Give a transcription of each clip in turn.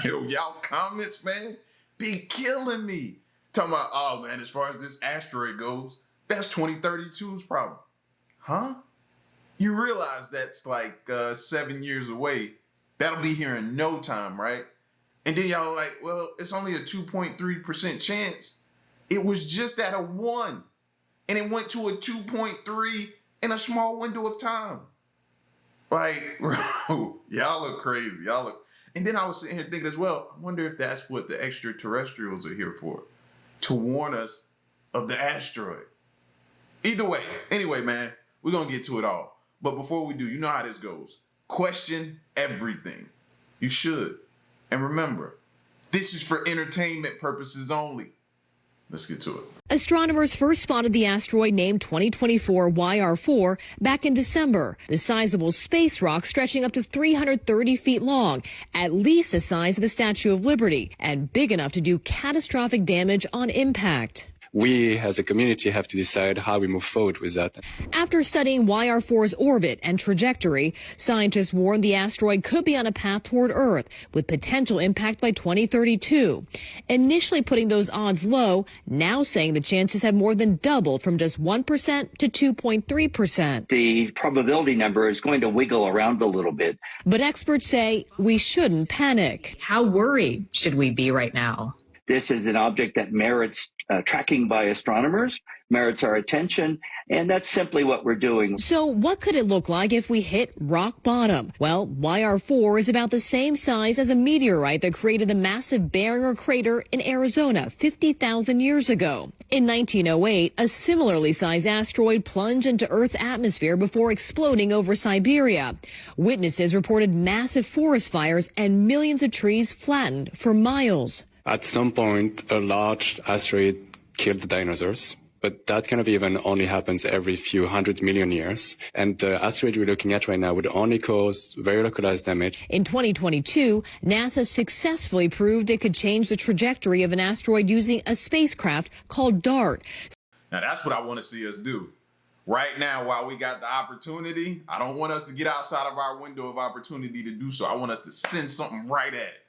Yo, y'all comments, man, be killing me. Talking about, oh man, as far as this asteroid goes, that's 2032's problem. Huh? You realize that's like 7 years away. That'll be here in no time, right? And then y'all are like, well, it's only a 2.3% chance. It was just at a 1. And it went to a 2.3 in a small window of time. Like, bro, y'all look crazy. Y'all look. And then I was sitting here thinking as well, I wonder if that's what the extraterrestrials are here for, to warn us of the asteroid. Either way, anyway, man, we're going to get to it all. But before we do, you know how this goes. Question everything. You should. And remember, this is for entertainment purposes only. Let's get to it. Astronomers first spotted the asteroid named 2024 YR4 back in December. The sizable space rock stretching up to 330 feet long, at least the size of the Statue of Liberty, and big enough to do catastrophic damage on impact. We as a community have to decide how we move forward with that. After studying YR4's orbit and trajectory, scientists warned the asteroid could be on a path toward Earth with potential impact by 2032. Initially putting those odds low, now saying the chances have more than doubled from just 1% to 2.3%. The probability number is going to wiggle around a little bit. But experts say we shouldn't panic. How worried should we be right now? This is an object that merits tracking by astronomers, merits our attention, and that's simply what we're doing. So what could it look like if we hit rock bottom? Well, YR4 is about the same size as a meteorite that created the massive Barringer crater in Arizona 50,000 years ago. In 1908, a similarly sized asteroid plunged into Earth's atmosphere before exploding over Siberia. Witnesses reported massive forest fires and millions of trees flattened for miles. At some point, a large asteroid killed the dinosaurs, but that kind of event only happens every few 100 million years. And the asteroid we're looking at right now would only cause very localized damage. In 2022, NASA successfully proved it could change the trajectory of an asteroid using a spacecraft called DART. Now, that's what I want to see us do. Right now, while we got the opportunity, I don't want us to get outside of our window of opportunity to do so. I want us to send something right at it.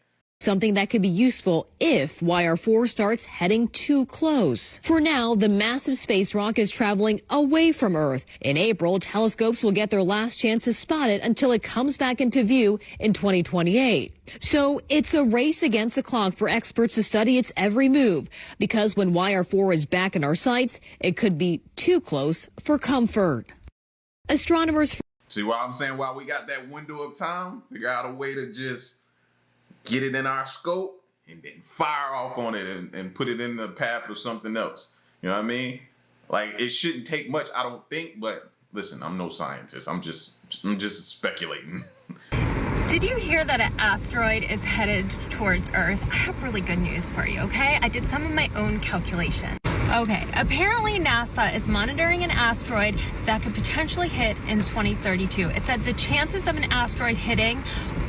Something that could be useful if YR4 starts heading too close. For now, the massive space rock is traveling away from Earth. In April, telescopes will get their last chance to spot it until it comes back into view in 2028. So it's a race against the clock for experts to study its every move, because when YR4 is back in our sights, it could be too close for comfort. Astronomers... See what I'm saying? While we got that window of time, figure out a way to just get it in our scope and then fire off on it and put it in the path of something else. You know what I mean? Like, it shouldn't take much, I don't think, but listen, I'm no scientist. I'm just speculating. Did you hear that an asteroid is headed towards Earth? I have really good news for you, okay? I did some of my own calculation. Okay, apparently NASA is monitoring an asteroid that could potentially hit in 2032. It said the chances of an asteroid hitting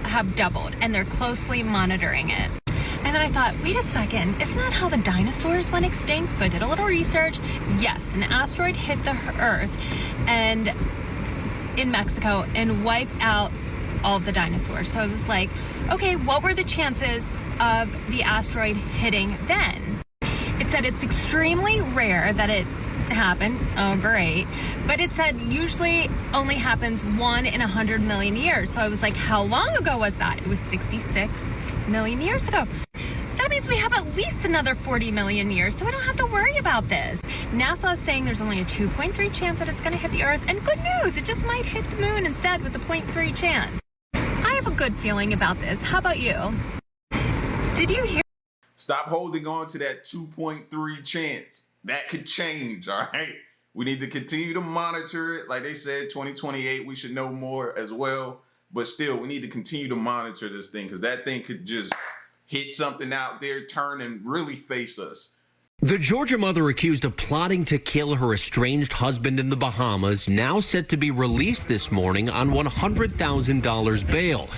have doubled, and they're closely monitoring it. And then I thought, wait a second, isn't that how the dinosaurs went extinct? So I did a little research. Yes, an asteroid hit the Earth and in Mexico and wiped out all of the dinosaurs. So I was like, okay, what were the chances of the asteroid hitting then? It said it's extremely rare that it happened. Oh, great. But it said usually only happens 1 in 100 million years. So I was like, how long ago was that? It was 66 million years ago. That means we have at least another 40 million years, so we don't have to worry about this. NASA is saying there's only a 2.3 chance that it's going to hit the Earth, and good news, it just might hit the moon instead with a 0.3 chance. I have a good feeling about this. How about you? Did you hear? Stop holding on to that 2.3 chance. That could change, all right? We need to continue to monitor it. Like they said, 2028, we should know more as well. But still, we need to continue to monitor this thing, because that thing could just hit something out there, turn, and really face us. The Georgia mother accused of plotting to kill her estranged husband in the Bahamas, now set to be released this morning on $100,000 bail.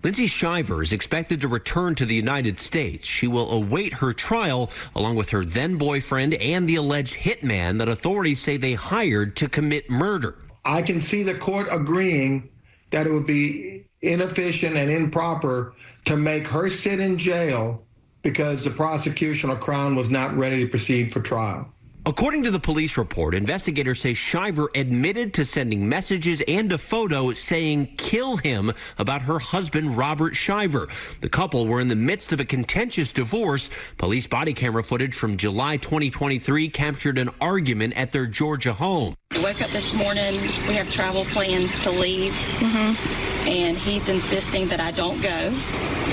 Lindsay Shiver is expected to return to the United States. She will await her trial along with her then-boyfriend and the alleged hitman that authorities say they hired to commit murder. I can see the court agreeing that it would be inefficient and improper to make her sit in jail because the prosecution or Crown was not ready to proceed for trial. According to the police report, investigators say Shiver admitted to sending messages and a photo saying kill him about her husband, Robert Shiver. The couple were in the midst of a contentious divorce. Police body camera footage from July 2023 captured an argument at their Georgia home. We woke up this morning, we have travel plans to leave, and he's insisting that I don't go.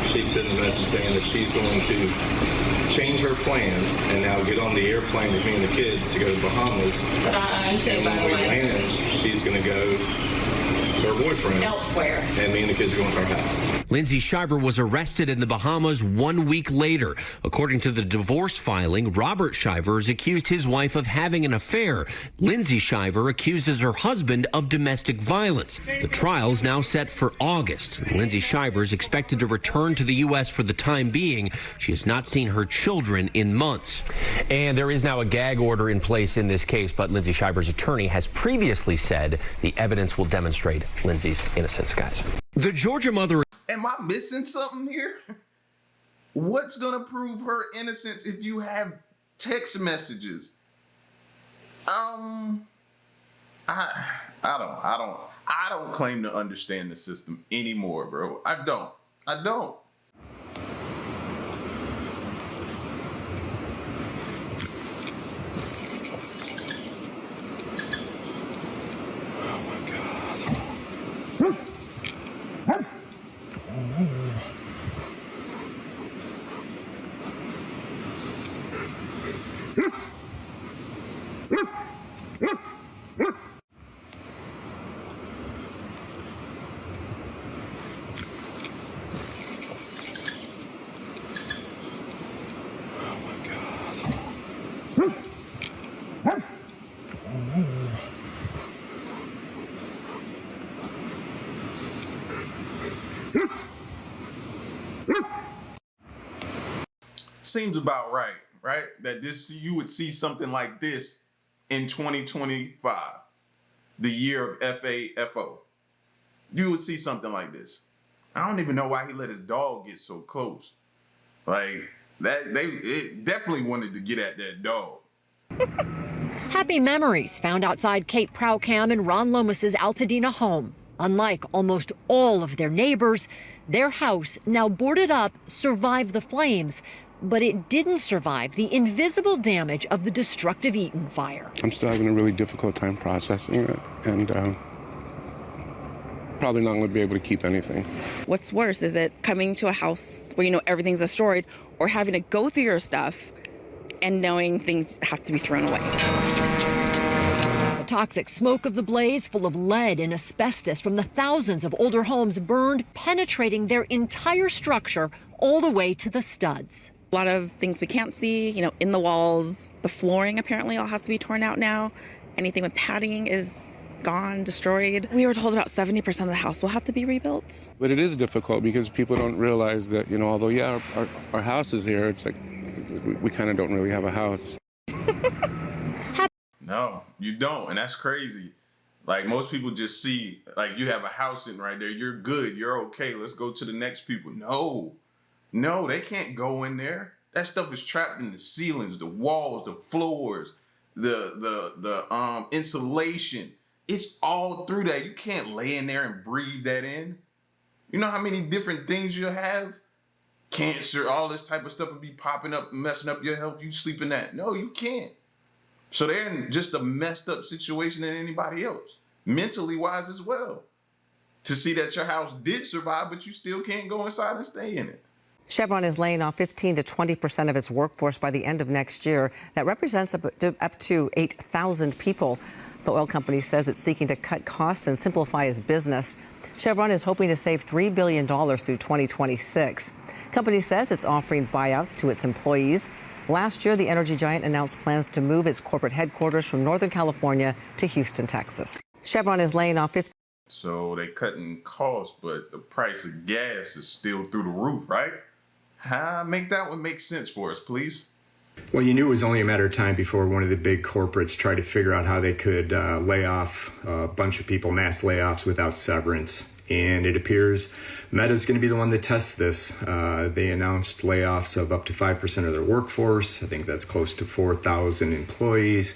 She sent a message saying that she's going to change her plans and now get on the airplane with me and the kids to go to the Bahamas. And when we land, she's going to go to her boyfriend elsewhere. And me and the kids are going to our house. Lindsay Shiver was arrested in the Bahamas 1 week later. According to the divorce filing, Robert Shiver has accused his wife of having an affair. Lindsay Shiver accuses her husband of domestic violence. The trial's now set for August. Lindsay Shiver is expected to return to the U.S. for the time being. She has not seen her children in months. And there is now a gag order in place in this case, but Lindsay Shiver's attorney has previously said the evidence will demonstrate Lindsay's innocence, guys. The Georgia mother... Am I missing something here? What's gonna prove her innocence if you have text messages? I don't claim to understand the system anymore, bro. I don't. Seems about right? That you would see something like this in 2025, the year of FAFO. You would see something like this. I don't even know why he let his dog get so close. Like it definitely wanted to get at that dog. Happy memories found outside Kate Prowcam and Ron Lomas's Altadena home. Unlike almost all of their neighbors, their house, now boarded up, survived the flames. But it didn't survive the invisible damage of the destructive Eaton fire. I'm still having a really difficult time processing it, and probably not going to be able to keep anything. What's worse, is it coming to a house where you know everything's destroyed, or having to go through your stuff and knowing things have to be thrown away? The toxic smoke of the blaze, full of lead and asbestos from the thousands of older homes burned, penetrating their entire structure all the way to the studs. A lot of things we can't see, you know, in the walls. The flooring apparently all has to be torn out now. Anything with padding is gone, destroyed. We were told about 70% of the house will have to be rebuilt. But it is difficult because people don't realize that, you know, although, yeah, our house is here, it's like we kind of don't really have a house. No, you don't. And that's crazy. Like, most people just see, like, you have a house sitting right there. You're good. You're okay. Let's go to the next people. No, they can't go in there. That stuff is trapped in the ceilings, the walls, the floors, the insulation. It's all through that. You can't lay in there and breathe that in. You know how many different things you'll have? Cancer, all this type of stuff will be popping up, messing up your health. You sleep in that. No, you can't. So they're in just a messed up situation than anybody else, mentally wise as well. To see that your house did survive, but you still can't go inside and stay in it. Chevron is laying off 15 to 20% of its workforce by the end of next year. That represents up to 8,000 people. The oil company says it's seeking to cut costs and simplify its business. Chevron is hoping to save $3 billion through 2026. Company says it's offering buyouts to its employees. Last year, the energy giant announced plans to move its corporate headquarters from Northern California to Houston, Texas. Chevron is laying off 15. So they're cutting costs, but the price of gas is still through the roof, right? Make that one make sense for us, please. Well, you knew it was only a matter of time before one of the big corporates tried to figure out how they could lay off a bunch of people, mass layoffs without severance. And it appears Meta's going to be the one that tests this. They announced layoffs of up to 5% of their workforce. I think that's close to 4,000 employees.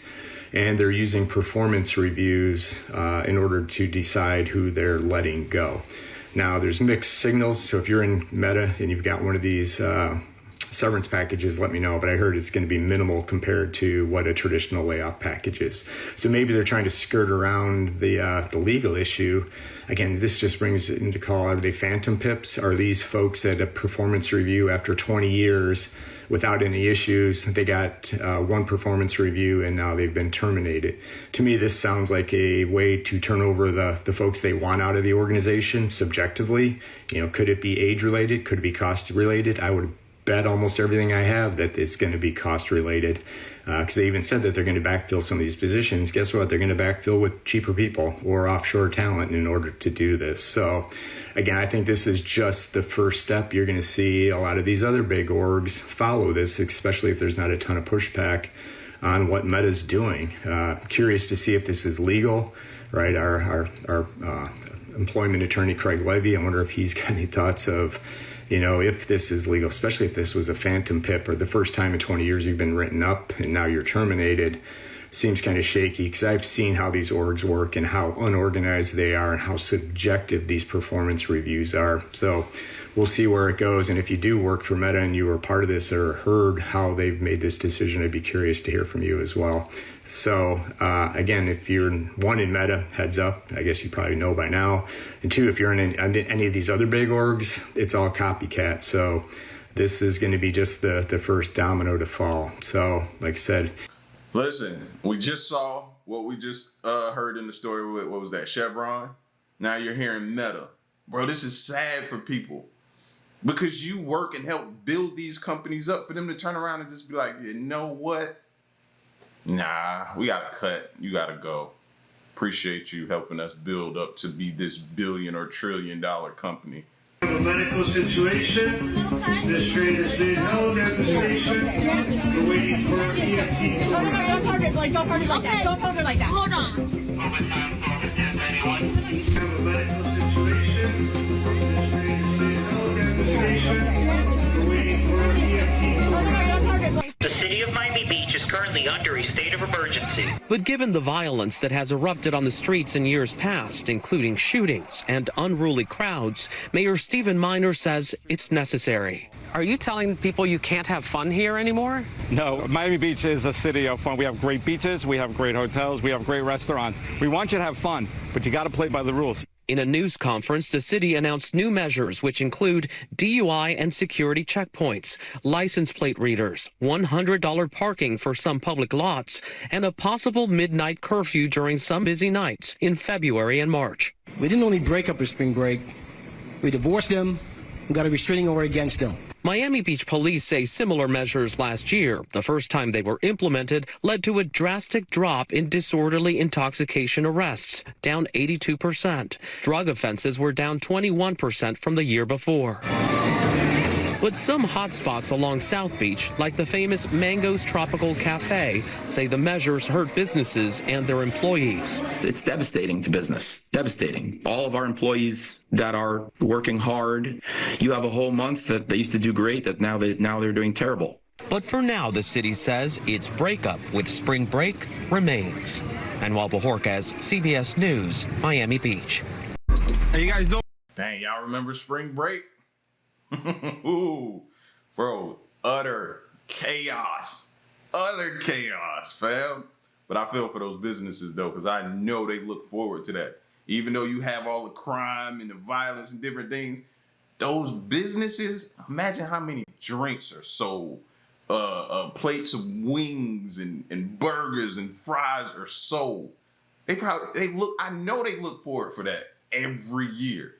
And they're using performance reviews in order to decide who they're letting go. Now, there's mixed signals. So if you're in Meta and you've got one of these severance packages, let me know. But I heard it's going to be minimal compared to what a traditional layoff package is. So maybe they're trying to skirt around the legal issue. Again, this just brings it into call. Are they phantom pips? Are these folks at a performance review after 20 years without any issues? They got one performance review and now they've been terminated. To me, this sounds like a way to turn over the folks they want out of the organization subjectively. You know, could it be age related? Could it be cost related? I would bet almost everything I have that it's going to be cost related, because they even said that they're going to backfill some of these positions. Guess what? They're going to backfill with cheaper people or offshore talent in order to do this. So again, I think this is just the first step. You're going to see a lot of these other big orgs follow this, especially if there's not a ton of pushback on what Meta's doing. Curious to see if this is legal, right? Our employment attorney, Craig Levy, I wonder if he's got any thoughts of, you know, if this is legal, especially if this was a phantom pip or the first time in 20 years you've been written up and now you're terminated. Seems kind of shaky, because I've seen how these orgs work and how unorganized they are and how subjective these performance reviews are. So we'll see where it goes. And if you do work for Meta and you were part of this or heard how they've made this decision, I'd be curious to hear from you as well. So again, if you're one in Meta, heads up, I guess you probably know by now. And two, if you're in any of these other big orgs, it's all copycat. So this is going to be just the first domino to fall. So like I said, listen, we just saw what we just heard in the story with, what was that, Chevron? Now you're hearing Meta. Bro, this is sad for people. Because you work and help build these companies up, for them to turn around and just be like, you know what? Nah, we gotta cut. You gotta go. Appreciate you helping us build up to be this billion or $1 trillion company. A medical situation. This train has been held at the station. We're waiting for EMT. Don't talk it like that. Don't talk it like that. Hold on. A medical situation. This train has been held at the station. We're waiting for EMT. The city of Miami Beach is currently under a state of emergency. But given the violence that has erupted on the streets in years past, including shootings and unruly crowds, Mayor Stephen Miner says it's necessary. Are you telling people you can't have fun here anymore? No, Miami Beach is a city of fun. We have great beaches, we have great hotels, we have great restaurants. We want you to have fun, but you got to play by the rules. In a news conference, the city announced new measures, which include DUI and security checkpoints, license plate readers, $100 parking for some public lots, and a possible midnight curfew during some busy nights in February and March. We didn't only break up the spring break, we divorced them, we got a restraining order against them. Miami Beach police say similar measures last year, the first time they were implemented, led to a drastic drop in disorderly intoxication arrests, down 82%. Drug offenses were down 21% from the year before. But some hotspots along South Beach, like the famous Mango's Tropical Cafe, say the measures hurt businesses and their employees. It's devastating to business, devastating. All of our employees that are working hard, you have a whole month that they used to do great, that now they're doing terrible. But for now, the city says its breakup with spring break remains. Manuel Bojorquez, CBS News, Miami Beach. Hey, you guys doing? Dang, y'all remember spring break? Ooh, bro, utter chaos, fam. But I feel for those businesses though, because I know they look forward to that. Even though you have all the crime and the violence and different things, those businesses, imagine how many drinks are sold, plates of wings and burgers and fries are sold. I know they look forward for that every year.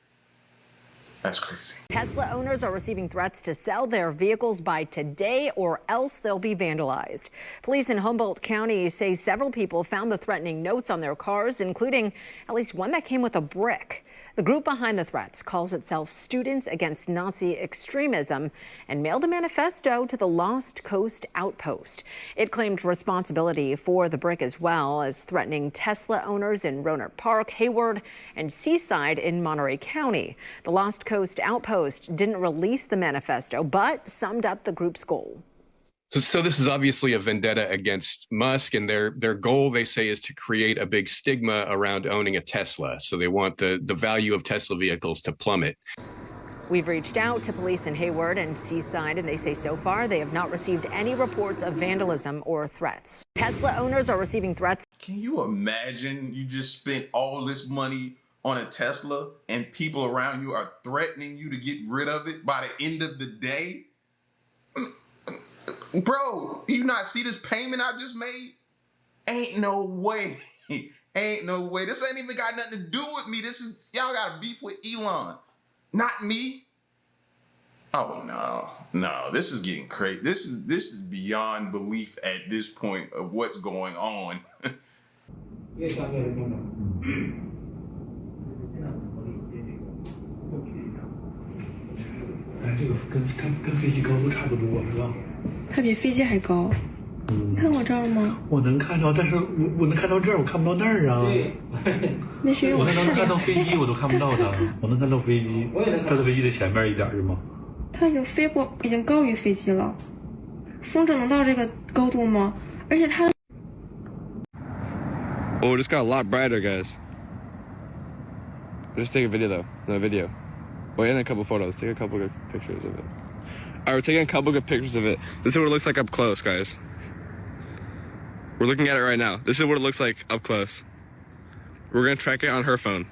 That's crazy. Tesla owners are receiving threats to sell their vehicles by today or else they'll be vandalized. Police in Humboldt County say several people found the threatening notes on their cars, including at least one that came with a brick. The group behind the threats calls itself Students Against Nazi Extremism and mailed a manifesto to the Lost Coast outpost. It claimed responsibility for the brick as well as threatening Tesla owners in Rohnert Park, Hayward, and Seaside in Monterey County. The Lost Coast outpost didn't release the manifesto, but summed up the group's goal. So this is obviously a vendetta against Musk, and their goal, they say, is to create a big stigma around owning a Tesla. So they want the value of Tesla vehicles to plummet. We've reached out to police in Hayward and Seaside, and they say so far they have not received any reports of vandalism or threats. Tesla owners are receiving threats. Can you imagine you just spent all this money on a Tesla and people around you are threatening you to get rid of it by the end of the day? Bro, you not see this payment I just made? Ain't no way. Ain't no way. This ain't even got nothing to do with me. This is, y'all got a beef with Elon, not me. Oh no, this is getting crazy. This is beyond belief at this point of what's going on.它比飞机还高。你看我这儿吗？我能看到，但是我能看到这儿，我看不到那儿啊。对，那是因为我能看到飞机，我都看不到的。我能看到飞机，它在飞机的前面一点是吗？它已经飞过，已经高于飞机了。风筝能到这个高度吗？而且它。Oh, it just got a lot brighter, guys. Just take a video though. No video. Wait, and a couple photos. Take a couple good pictures of it. Alright, we're taking a couple good pictures of it. This is what it looks like up close, guys. We're looking at it right now. This is what it looks like up close. We're gonna track it on her phone.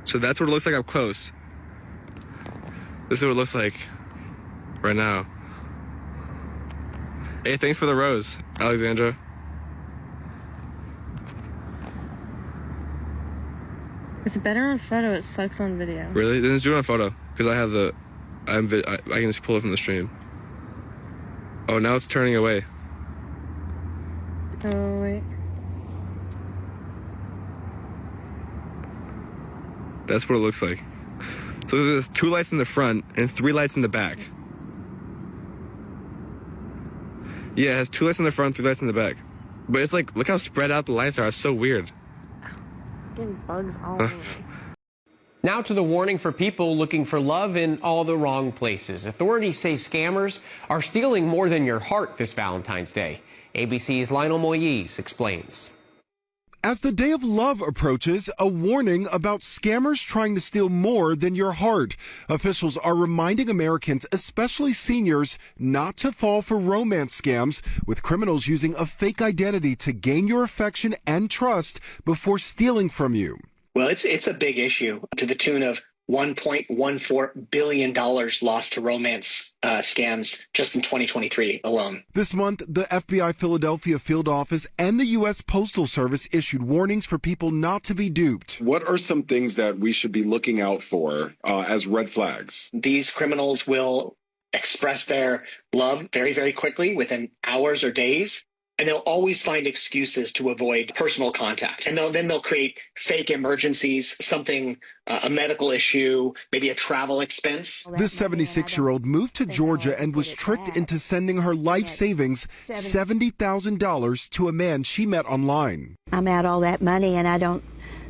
So that's what it looks like up close. This is what it looks like right now. Hey, thanks for the rose, Alexandra. It's better on photo. It sucks on video. Really? Then let's do it on photo, because I have I can just pull it from the stream. Oh, now it's turning away. Oh, wait. That's what it looks like. So there's 2 lights in the front and 3 lights in the back. Yeah, it has 2 lights in the front, 3 lights in the back. But it's like, look how spread out the lights are. It's so weird. Getting bugs all over. Now to the warning for people looking for love in all the wrong places. Authorities say scammers are stealing more than your heart this Valentine's Day. ABC's Lionel Moyes explains. As the Day of Love approaches, a warning about scammers trying to steal more than your heart. Officials are reminding Americans, especially seniors, not to fall for romance scams, with criminals using a fake identity to gain your affection and trust before stealing from you. Well, it's a big issue to the tune of $1.14 billion lost to romance scams just in 2023 alone. This month, the FBI Philadelphia field office and the U.S. Postal Service issued warnings for people not to be duped. What are some things that we should be looking out for as red flags? These criminals will express their love very, very quickly within hours or days. And they'll always find excuses to avoid personal contact. And then they'll create fake emergencies, something, a medical issue, maybe a travel expense. This 76-year-old moved to Georgia and was tricked into sending her life savings, $70,000, to a man she met online. I'm out all that money and I don't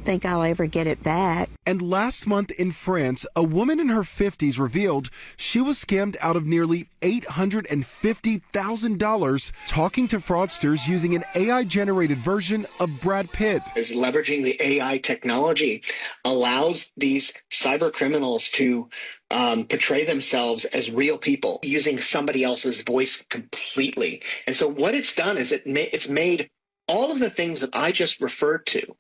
think I'll ever get it back. And last month in France, a woman in her 50s revealed she was scammed out of nearly $850,000 talking to fraudsters using an AI-generated version of Brad Pitt. Is leveraging the AI technology allows these cyber criminals to portray themselves as real people using somebody else's voice completely. And so what it's done is it's made all of the things that I just referred to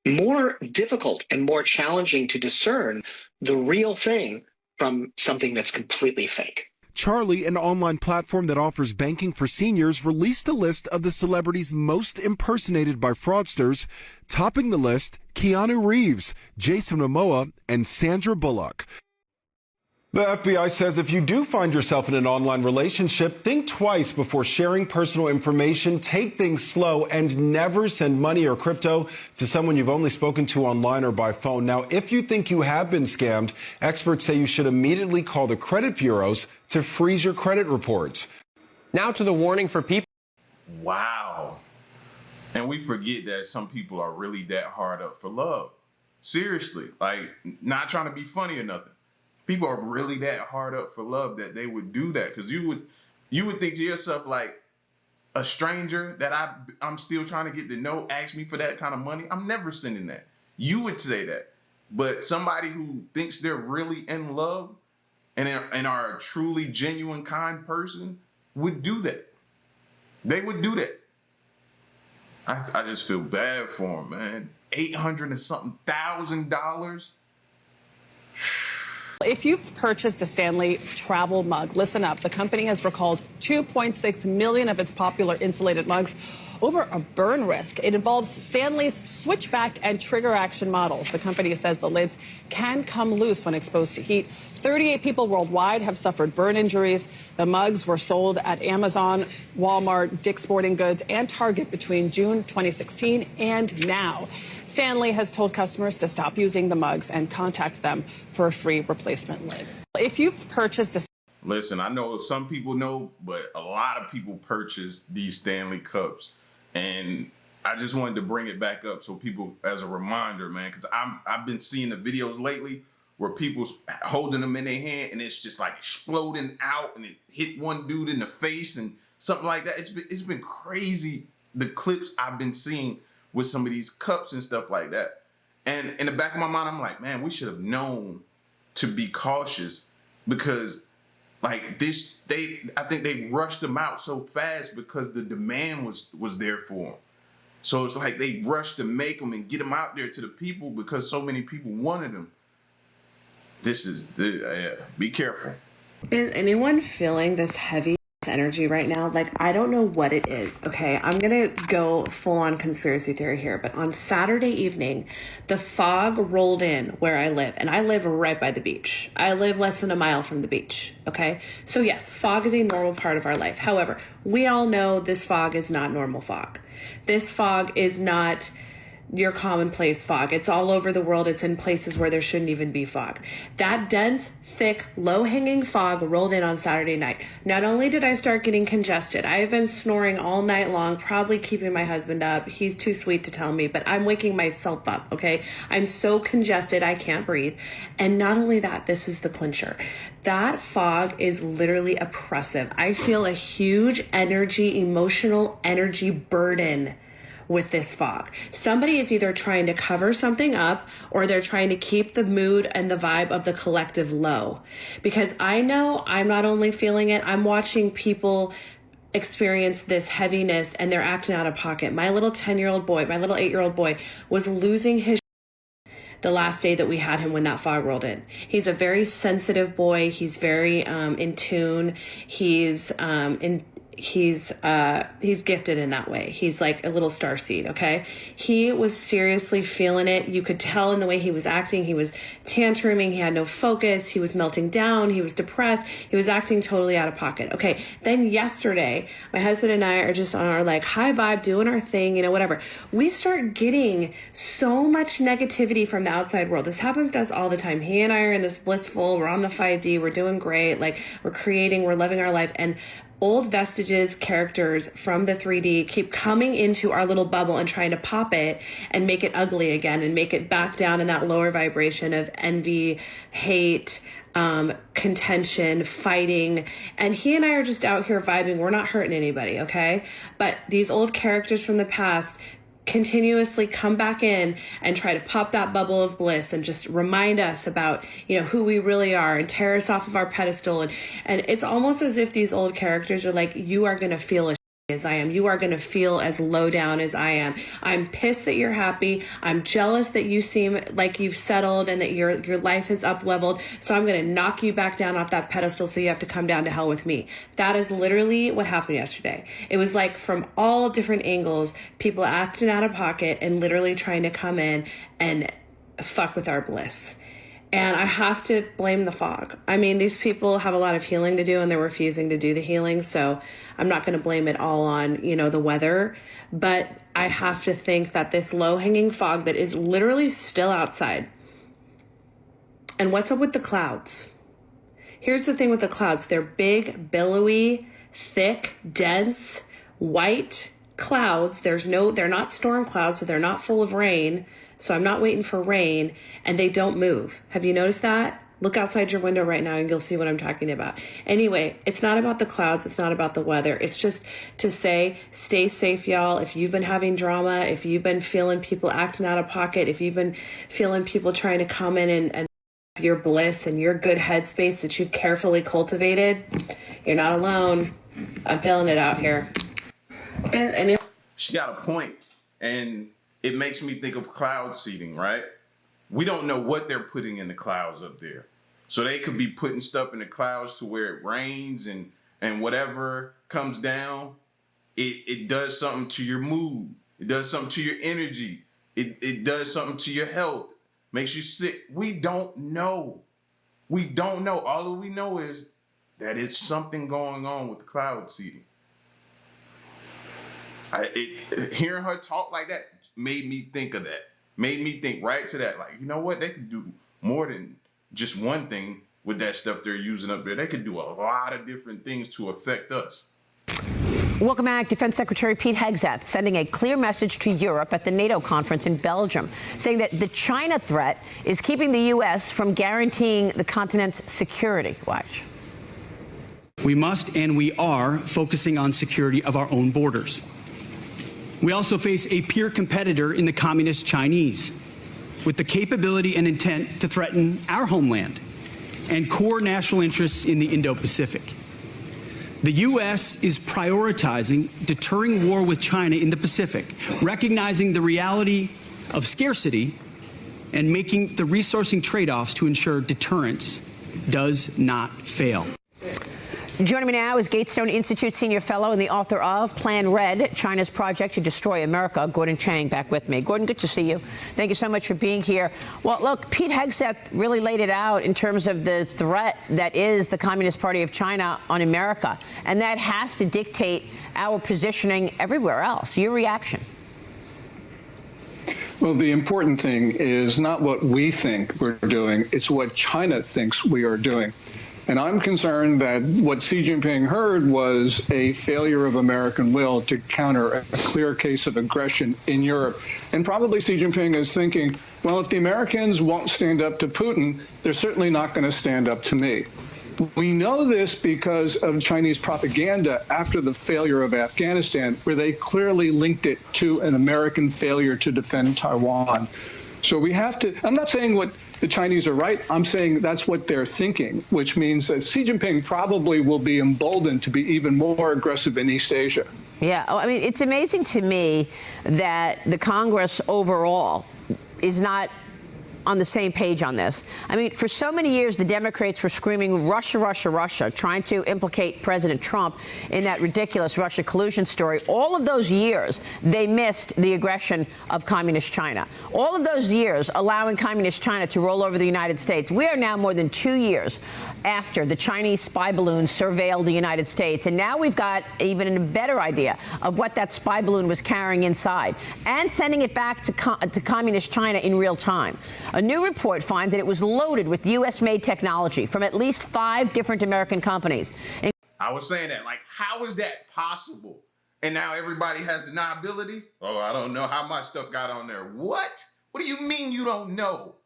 more difficult and more challenging to discern the real thing from something that's completely fake. Charlie, an online platform that offers banking for seniors, released a list of the celebrities most impersonated by fraudsters. Topping the list, Keanu Reeves, Jason Momoa, and Sandra Bullock. The FBI says if you do find yourself in an online relationship, think twice before sharing personal information, take things slow, and never send money or crypto to someone you've only spoken to online or by phone. Now, if you think you have been scammed, experts say you should immediately call the credit bureaus to freeze your credit reports. Now to the warning for people. Wow. And we forget that some people are really that hard up for love. Seriously, like, not trying to be funny or nothing. People are really that hard up for love that they would do that. Because you would think to yourself, like, a stranger that I'm still trying to get to know ask me for that kind of money, I'm never sending that. You would say that. But somebody who thinks they're really in love and are a truly genuine, kind person would do that. They would do that. I just feel bad for them, man. $800 and something thousand. If you've purchased a Stanley travel mug, listen up. The company has recalled 2.6 million of its popular insulated mugs over a burn risk. It involves Stanley's switchback and trigger action models. The company says the lids can come loose when exposed to heat. 38 people worldwide have suffered burn injuries. The mugs were sold at Amazon, Walmart, Dick's Sporting Goods, and Target between June 2016 and now. Stanley has told customers to stop using the mugs and contact them for a free replacement lid. If you've purchased a... Listen, I know some people know, but a lot of people purchase these Stanley cups. And I just wanted to bring it back up so people, as a reminder, man, because I've been seeing the videos lately where people's holding them in their hand and it's just like exploding out and it hit one dude in the face and something like that. It's been crazy, the clips I've been seeing with some of these cups and stuff like that. And in the back of my mind, I'm like, man, we should have known to be cautious because like this, I think they rushed them out so fast because the demand was there for them. So it's like they rushed to make them and get them out there to the people because so many people wanted them. Be careful. Is anyone feeling this heavy energy right now? Like, I don't know what it is. Okay, I'm gonna go full on conspiracy theory here, but on Saturday evening, the fog rolled in where I live, and I live right by the beach. I live less than a mile from the beach. Okay, so yes, fog is a normal part of our life. However, we all know this fog is not normal fog. This fog is not your commonplace fog. It's all over the world. It's in places where there shouldn't even be fog. That dense, thick, low-hanging fog rolled in on Saturday night. Not only did I start getting congested, I have been snoring all night long, probably keeping my husband up. He's too sweet to tell me, but I'm waking myself up, okay? I'm so congested, I can't breathe. And not only that, this is the clincher. That fog is literally oppressive. I feel a huge emotional energy burden with this fog. Somebody is either trying to cover something up or they're trying to keep the mood and the vibe of the collective low. Because I know I'm not only feeling it, I'm watching people experience this heaviness and they're acting out of pocket. My little 10-year-old boy, my little 8-year-old boy was losing his the last day that we had him when that fog rolled in. He's a very sensitive boy. He's very in tune. He's gifted in that way. He's like a little starseed, okay? He was seriously feeling it. You could tell in the way he was acting. He was tantruming. He had no focus. He was melting down. He was depressed. He was acting totally out of pocket. Okay, then yesterday, my husband and I are just on our like high vibe, doing our thing, whatever. We start getting so much negativity from the outside world. This happens to us all the time. He and I are in this blissful, we're on the 5D, we're doing great, like we're creating, we're loving our life, and old vestiges, characters from the 3D keep coming into our little bubble and trying to pop it and make it ugly again and make it back down in that lower vibration of envy, hate, contention, fighting. And he and I are just out here vibing. We're not hurting anybody, okay? But these old characters from the past continuously come back in and try to pop that bubble of bliss and just remind us about, who we really are and tear us off of our pedestal. And it's almost as if these old characters are like, you are going to feel as as I am. You are going to feel as low down as I am. I'm pissed that you're happy. I'm jealous that you seem like you've settled and that your life is up leveled. So I'm going to knock you back down off that pedestal so you have to come down to hell with me. That is literally what happened yesterday. It was like from all different angles, people acting out of pocket and literally trying to come in and fuck with our bliss. And I have to blame the fog. I mean, these people have a lot of healing to do and they're refusing to do the healing. So I'm not going to blame it all on, you know, the weather. But I have to think that this low-hanging fog that is literally still outside. And what's up with the clouds? Here's the thing with the clouds. They're big, billowy, thick, dense, white clouds. They're not storm clouds, so they're not full of rain. So I'm not waiting for rain, and they don't move. Have you noticed that? Look outside your window right now and you'll see what I'm talking about. Anyway, it's not about the clouds. It's not about the weather. It's just to say, stay safe, y'all. If you've been having drama, if you've been feeling people acting out of pocket, if you've been feeling people trying to come in and your bliss and your good headspace that you've carefully cultivated, you're not alone. I'm feeling it out here. And she got a point, and it makes me think of cloud seeding, right? We don't know what they're putting in the clouds up there. So they could be putting stuff in the clouds to where it rains and whatever comes down, it does something to your mood. It does something to your energy. It does something to your health. Makes you sick. We don't know. We don't know. All that we know is that it's something going on with the cloud seeding. Hearing her talk like that made me think of that. Made me think right to that. Like, you know what? They could do more than just one thing with that stuff they're using up there. They could do a lot of different things to affect us. Welcome back. Defense Secretary Pete Hegseth sending a clear message to Europe at the NATO conference in Belgium, saying that the China threat is keeping the U.S. from guaranteeing the continent's security. Watch. We must and we are focusing on security of our own borders. We also face a peer competitor in the communist Chinese with the capability and intent to threaten our homeland and core national interests in the Indo-Pacific. The U.S. is prioritizing deterring war with China in the Pacific, recognizing the reality of scarcity and making the resourcing trade-offs to ensure deterrence does not fail. Joining me now is Gatestone Institute Senior Fellow and the author of Plan Red, China's Project to Destroy America, Gordon Chang, back with me. Gordon, good to see you. Thank you so much for being here. Well, look, Pete Hegseth really laid it out in terms of the threat that is the Communist Party of China on America, and that has to dictate our positioning everywhere else. Your reaction? Well, the important thing is not what we think we're doing, it's what China thinks we are doing. And I'm concerned that what Xi Jinping heard was a failure of American will to counter a clear case of aggression in Europe. And probably Xi Jinping is thinking, well, if the Americans won't stand up to Putin, they're certainly not going to stand up to me. We know this because of Chinese propaganda after the failure of Afghanistan, where they clearly linked it to an American failure to defend Taiwan. So we have to, I'm not saying what the Chinese are right. I'm saying that's what they're thinking, which means that Xi Jinping probably will be emboldened to be even more aggressive in East Asia. Yeah, I mean, it's amazing to me that the Congress overall is not on the same page on this. I mean, for so many years, the Democrats were screaming Russia, Russia, Russia, trying to implicate President Trump in that ridiculous Russia collusion story. All of those years, they missed the aggression of Communist China. All of those years allowing Communist China to roll over the United States. We are now more than 2 years after the Chinese spy balloon surveilled the United States. And now we've got even a better idea of what that spy balloon was carrying inside and sending it back to Communist China in real time. A new report finds that it was loaded with U.S.-made technology from at least 5 different American companies. I was saying that, like, how is that possible? And now everybody has deniability? Oh, I don't know how my stuff got on there. What? What do you mean you don't know?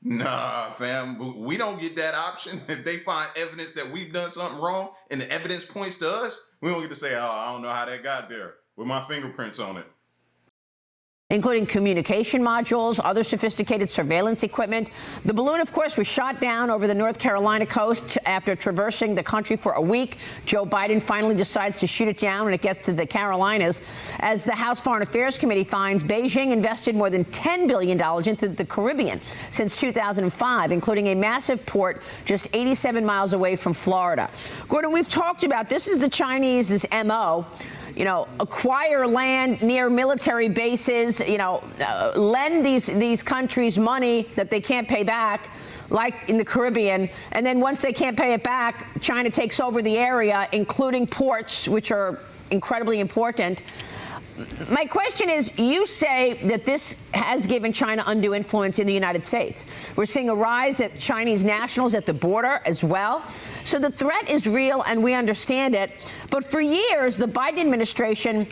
Nah, fam, we don't get that option. If they find evidence that we've done something wrong and the evidence points to us, we don't get to say, oh, I don't know how that got there with my fingerprints on it. Including communication modules, other sophisticated surveillance equipment. The balloon, of course, was shot down over the North Carolina coast after traversing the country for a week. Joe Biden finally decides to shoot it down when it gets to the Carolinas. As the House Foreign Affairs Committee finds, Beijing invested more than $10 billion into the Caribbean since 2005, including a massive port just 87 miles away from Florida. Gordon, we've talked about this is the Chinese's MO. You know, acquire land near military bases, is, lend these countries money that they can't pay back, like in the Caribbean, and then once they can't pay it back, China takes over the area, including ports, which are incredibly important. My question is, you say that this has given China undue influence in the United States. We're seeing a rise at Chinese nationals at the border as well. So the threat is real, and we understand it. But for years, the Biden administration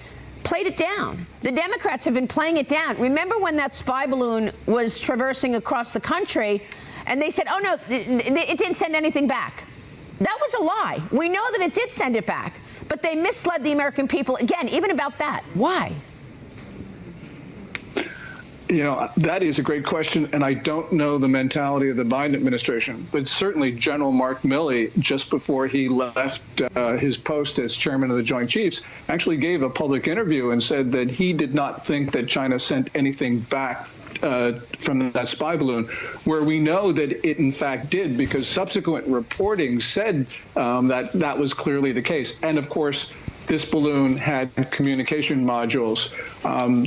played it down. The Democrats have been playing it down. Remember when that spy balloon was traversing across the country, and they said, oh, no, it didn't send anything back. That was a lie. We know that it did send it back, but they misled the American people again, even about that. Why? That is a great question, and I don't know the mentality of the Biden administration, but certainly General Mark Milley, just before he left his post as chairman of the Joint Chiefs, actually gave a public interview and said that he did not think that China sent anything back from that spy balloon, where we know that it in fact did, because subsequent reporting said that was clearly the case. And of course, this balloon had communication modules.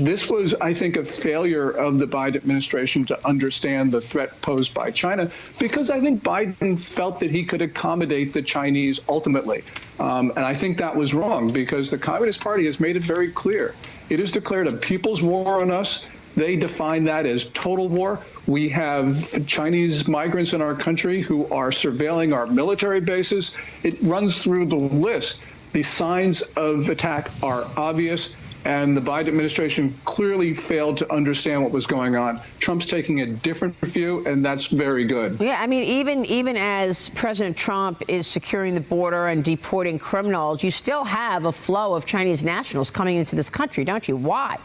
This was, I think, a failure of the Biden administration to understand the threat posed by China, because I think Biden felt that he could accommodate the Chinese ultimately. And I think that was wrong, because the Communist Party has made it very clear. It has declared a people's war on us. They define that as total war. We have Chinese migrants in our country who are surveilling our military bases. It runs through the list. The signs of attack are obvious, and the Biden administration clearly failed to understand what was going on. Trump's taking a different view, and that's very good. Yeah, I mean, even as President Trump is securing the border and deporting criminals, you still have a flow of Chinese nationals coming into this country, don't you? Why?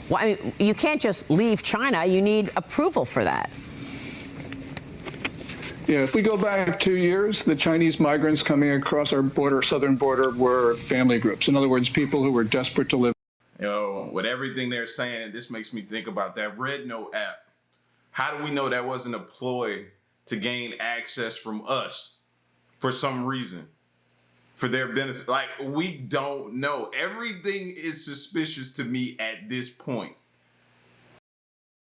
Well, I mean, you can't just leave China. You need approval for that. Yeah, if we go back 2 years, the Chinese migrants coming across our border, southern border, were family groups. In other words, people who were desperate to live. With everything they're saying, this makes me think about that Red Note app. How do we know that wasn't a ploy to gain access from us for some reason? For their benefit? Like, we don't know. Everything is suspicious to me at this point.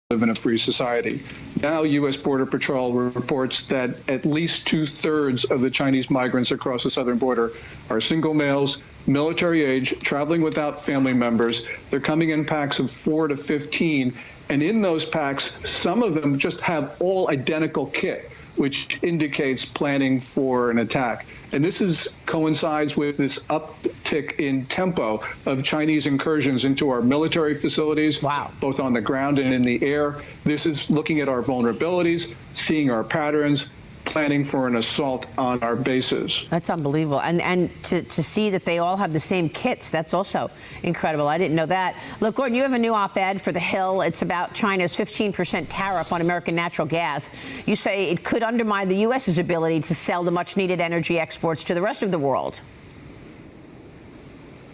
Live in a free society. Now, U.S. Border Patrol reports that at least 2/3 of the Chinese migrants across the southern border are single males, military age, traveling without family members. They're coming in packs of 4 to 15. And in those packs, some of them just have all identical kit, which indicates planning for an attack. And this coincides with this uptick in tempo of Chinese incursions into our military facilities, both on the ground and in the air. This is looking at our vulnerabilities, seeing our patterns, planning for an assault on our bases. That's unbelievable. And to see that they all have the same kits, that's also incredible. I didn't know that. Look, Gordon, you have a new op-ed for The Hill. It's about China's 15% tariff on American natural gas. You say it could undermine the U.S.'s ability to sell the much-needed energy exports to the rest of the world.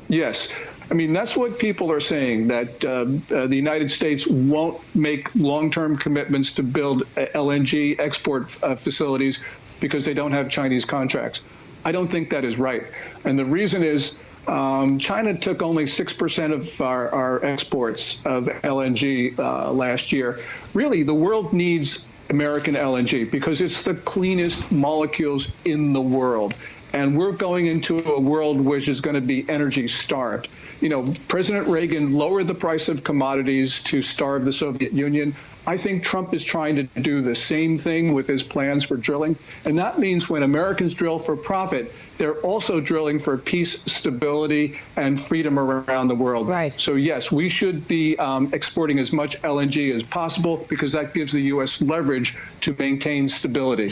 Yes. I mean, that's what people are saying, that the United States won't make long-term commitments to build LNG export facilities because they don't have Chinese contracts. I don't think that is right. And the reason is China took only 6% of our exports of LNG last year. Really, the world needs American LNG because it's the cleanest molecules in the world. And we're going into a world which is going to be energy starved. You know, President Reagan lowered the price of commodities to starve the Soviet Union. I think Trump is trying to do the same thing with his plans for drilling. And that means when Americans drill for profit, they're also drilling for peace, stability, and freedom around the world. Right. So, yes, we should be exporting as much LNG as possible because that gives the U.S. leverage to maintain stability.